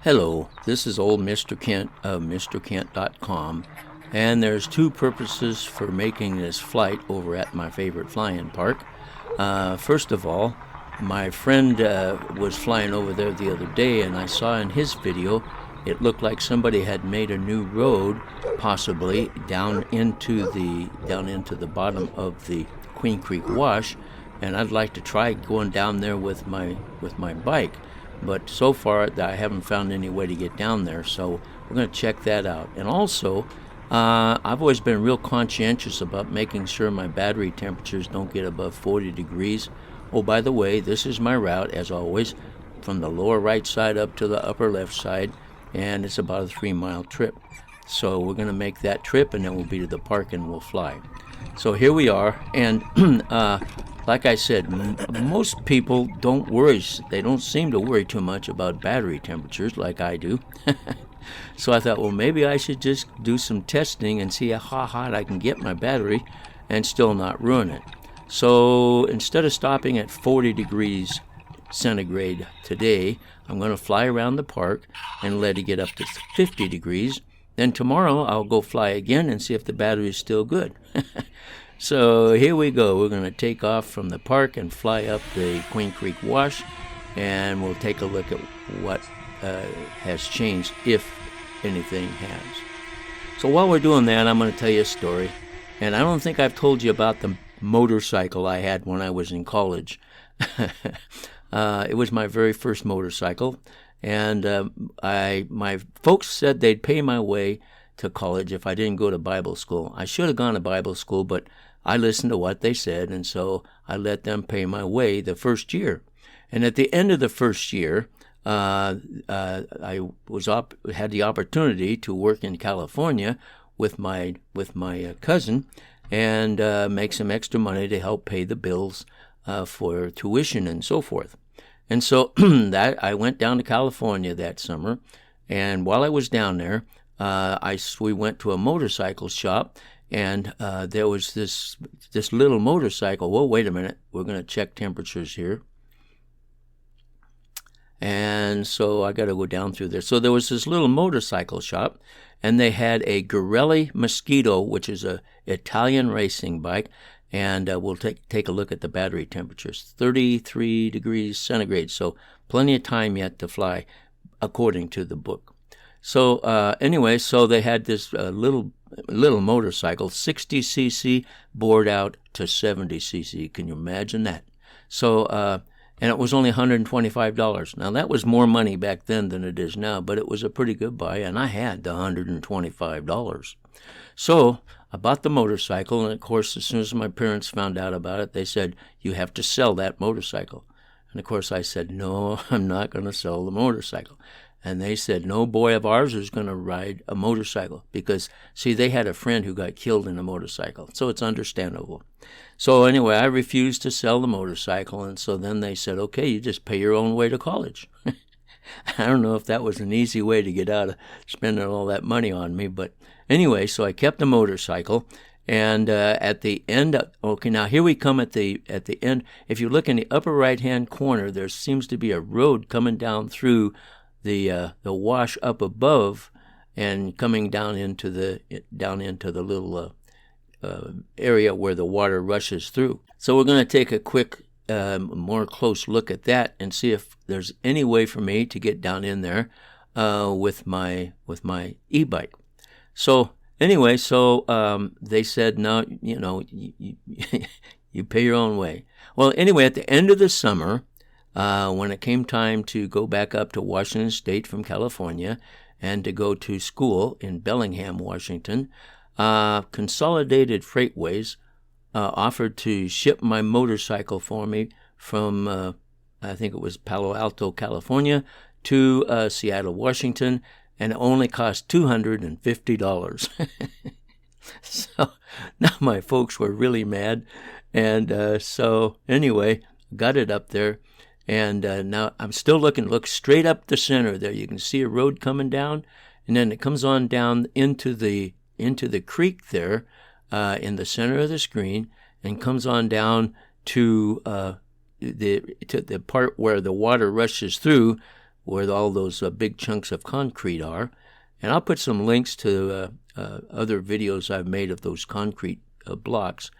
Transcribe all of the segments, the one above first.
Hello, this is old Mr. Kent of MrKent.com, and there's two purposes for making this flight over at my favorite fly-in park. First of all, my friend was flying over there the other day, and I saw in his video it looked like somebody had made a new road, possibly down into the bottom of the Queen Creek Wash, and I'd like to try going down there with my bike. But so far, I haven't found any way to get down there, so we're going to check that out. And also, I've always been real conscientious about making sure my battery temperatures don't get above 40 degrees. Oh, by the way, this is my route, as always, from the lower right side up to the upper left side, and it's about a 3-mile trip. So we're going to make that trip, and then we'll be to the park and we'll fly. So here we are, and like I said, most people don't worry. They don't seem to worry too much about battery temperatures like I do. So I thought, well, maybe I should just do some testing and see how hot I can get my battery and still not ruin it. So instead of stopping at 40 degrees centigrade today, I'm going to fly around the park and let it get up to 50 degrees. Then tomorrow I'll go fly again and see if the battery is still good. So here we go. We're going to take off from the park and fly up the Queen Creek Wash, and we'll take a look at what has changed, if anything has. So while we're doing that, I'm going to tell you a story. And I don't think I've told you about the motorcycle I had when I was in college. It was my very first motorcycle, and my folks said they'd pay my way to college if I didn't go to Bible school. I should have gone to Bible school, but I listened to what they said, and so I let them pay my way the first year. And at the end of the first year, I had the opportunity to work in California with my cousin and make some extra money to help pay the bills for tuition and so forth. And so I went down to California that summer, and while I was down there, we went to a motorcycle shop, and there was this little motorcycle. Well, wait a minute. We're going to check temperatures here. And so I got to go down through there. So there was this little motorcycle shop, and they had a Gorelli Mosquito, which is a Italian racing bike, and we'll take a look at the battery temperatures. 33 degrees centigrade, so plenty of time yet to fly, according to the book. So anyway, so they had this little motorcycle, 60cc, bored out to 70cc. Can you imagine that? So, and it was only $125. Now, that was more money back then than it is now, but it was a pretty good buy, and I had the $125. So I bought the motorcycle, and of course, as soon as my parents found out about it, they said, you have to sell that motorcycle. And of course, I said, no, I'm not going to sell the motorcycle. And they said, no boy of ours is going to ride a motorcycle because, see, they had a friend who got killed in a motorcycle, so it's understandable. So anyway, I refused to sell the motorcycle, and so then they said, okay, you just pay your own way to college. I don't know if that was an easy way to get out of spending all that money on me, but anyway, so I kept the motorcycle, and at the end, okay, now here we come at the end. If you look in the upper right-hand corner, there seems to be a road coming down through the wash up above and coming down into the little area where the water rushes through. So we're going to take a quick, more close look at that and see if there's any way for me to get down in there with my e-bike. So anyway, they said, no, you pay your own way. Well, anyway, at the end of the summer, when it came time to go back up to Washington State from California and to go to school in Bellingham, Washington, Consolidated Freightways offered to ship my motorcycle for me from, I think it was Palo Alto, California, to Seattle, Washington, and it only cost $250. So now my folks were really mad, and so anyway, got it up there. And now I'm still look straight up the center there. You can see a road coming down, and then it comes on down into the creek there in the center of the screen, and comes on down to the part where the water rushes through where all those big chunks of concrete are. And I'll put some links to other videos I've made of those concrete blocks.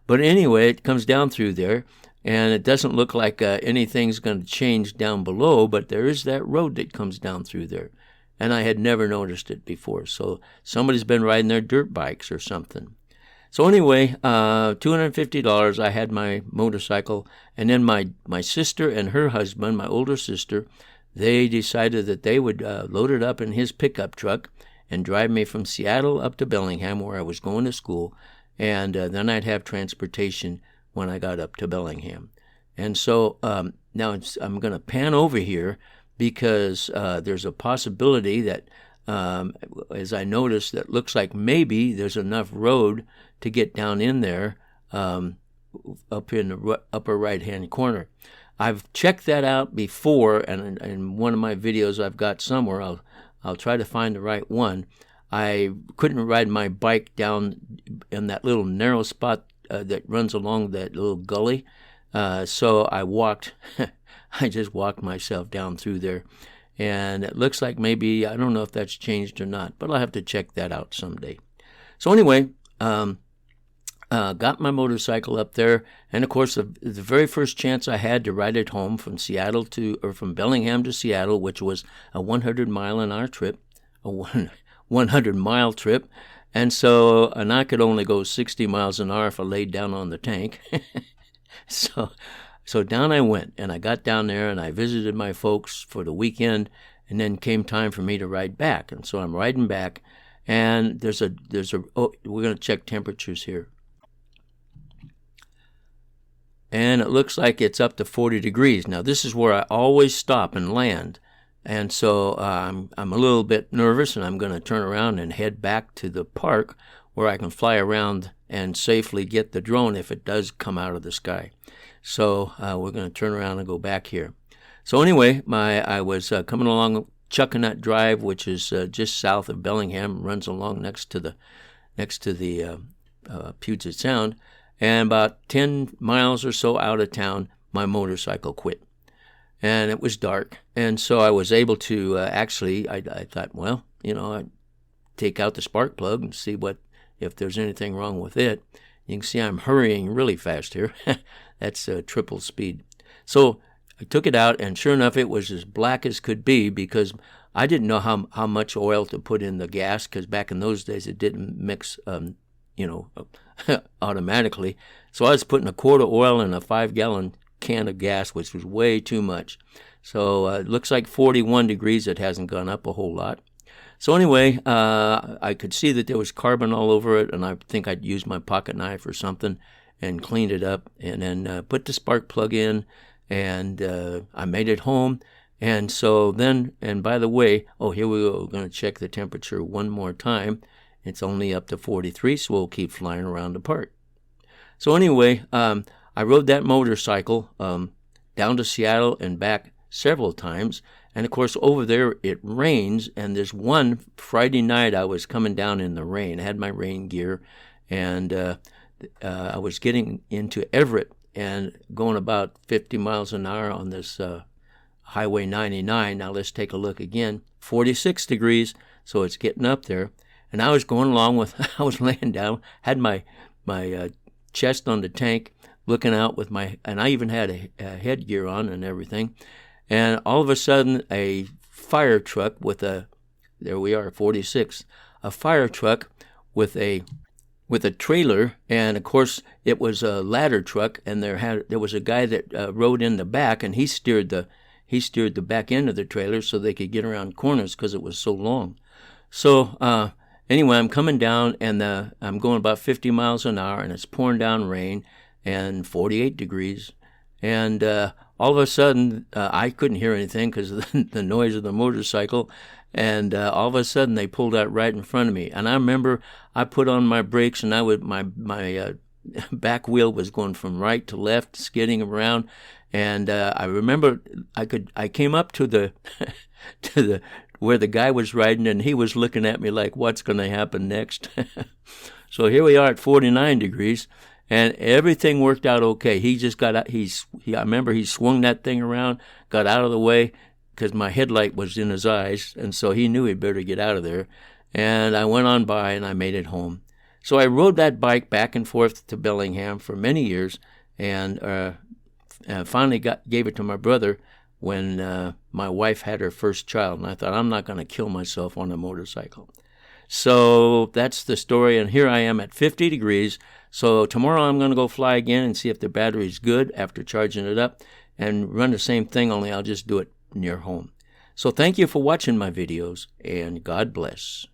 But anyway, it comes down through there, and it doesn't look like anything's going to change down below, but there is that road that comes down through there. And I had never noticed it before. So somebody's been riding their dirt bikes or something. So anyway, $250, I had my motorcycle, and then my sister and her husband, my older sister, they decided that they would load it up in his pickup truck and drive me from Seattle up to Bellingham, where I was going to school, and then I'd have transportation when I got up to Bellingham. And so now I'm going to pan over here because there's a possibility that, as I noticed, that looks like maybe there's enough road to get down in there up in the upper right-hand corner. I've checked that out before, and in one of my videos I've got somewhere. I'll try to find the right one. I couldn't ride my bike down in that little narrow spot that runs along that little gully, so I walked. I just walked myself down through there, and it looks like maybe, I don't know if that's changed or not, but I'll have to check that out someday. So anyway, got my motorcycle up there, and of course the very first chance I had to ride it home from from Bellingham to Seattle, which was a 100-mile-an-hour trip, a 100-mile trip, and I could only go 60 miles an hour if I laid down on the tank. So down I went, and I got down there, and I visited my folks for the weekend, and then came time for me to ride back. And so I'm riding back, and we're going to check temperatures here. And it looks like it's up to 40 degrees. Now, this is where I always stop and land. And so I'm a little bit nervous, and I'm going to turn around and head back to the park where I can fly around and safely get the drone if it does come out of the sky. So we're going to turn around and go back here. So anyway, I was coming along Chuckanut Drive, which is just south of Bellingham, runs along next to the Puget Sound, and about 10 miles or so out of town, my motorcycle quit. And it was dark, and so I was able to I thought, well, I'd take out the spark plug and see if there's anything wrong with it. You can see I'm hurrying really fast here. That's triple speed. So I took it out, and sure enough, it was as black as could be, because I didn't know how much oil to put in the gas, because back in those days it didn't mix, automatically. So I was putting a quart of oil in a 5-gallon can of gas, which was way too much. So it looks like 41 degrees. It hasn't gone up a whole lot. So anyway, I could see that there was carbon all over it, and I think I'd used my pocket knife or something and cleaned it up, and then put the spark plug in, and I made it home. And so then, and by the way, here we go. We're going to check the temperature one more time. It's only up to 43, so we'll keep flying around the park. So anyway, I rode that motorcycle down to Seattle and back several times. And of course, over there it rains. And this one Friday night, I was coming down in the rain. I had my rain gear, and I was getting into Everett and going about 50 miles an hour on this Highway 99. Now let's take a look again. 46 degrees, so it's getting up there. And I was going along I was laying down, had my chest on the tank, looking out and I even had a headgear on and everything. And all of a sudden, a fire truck there we are, 46, a fire truck with a trailer, and of course it was a ladder truck, and there was a guy that rode in the back, and he steered the back end of the trailer so they could get around corners because it was so long. So anyway, I'm coming down, and I'm going about 50 miles an hour, and it's pouring down rain, and 48 degrees. And all of a sudden, I couldn't hear anything because of the noise of the motorcycle. And all of a sudden, they pulled out right in front of me. And I remember I put on my brakes, and my back wheel was going from right to left, skidding around. And I remember I came up to the where the guy was riding, and he was looking at me like, what's going to happen next? So here we are at 49 degrees, and everything worked out okay. He just got out. I remember he swung that thing around, got out of the way, because my headlight was in his eyes, and so he knew he better get out of there. And I went on by, and I made it home. So I rode that bike back and forth to Bellingham for many years, and finally gave it to my brother when my wife had her first child. And I thought, I'm not going to kill myself on a motorcycle. So that's the story, and here I am at 50 degrees. So tomorrow I'm going to go fly again and see if the battery's good after charging it up, and run the same thing, only I'll just do it near home. So thank you for watching my videos, and God bless.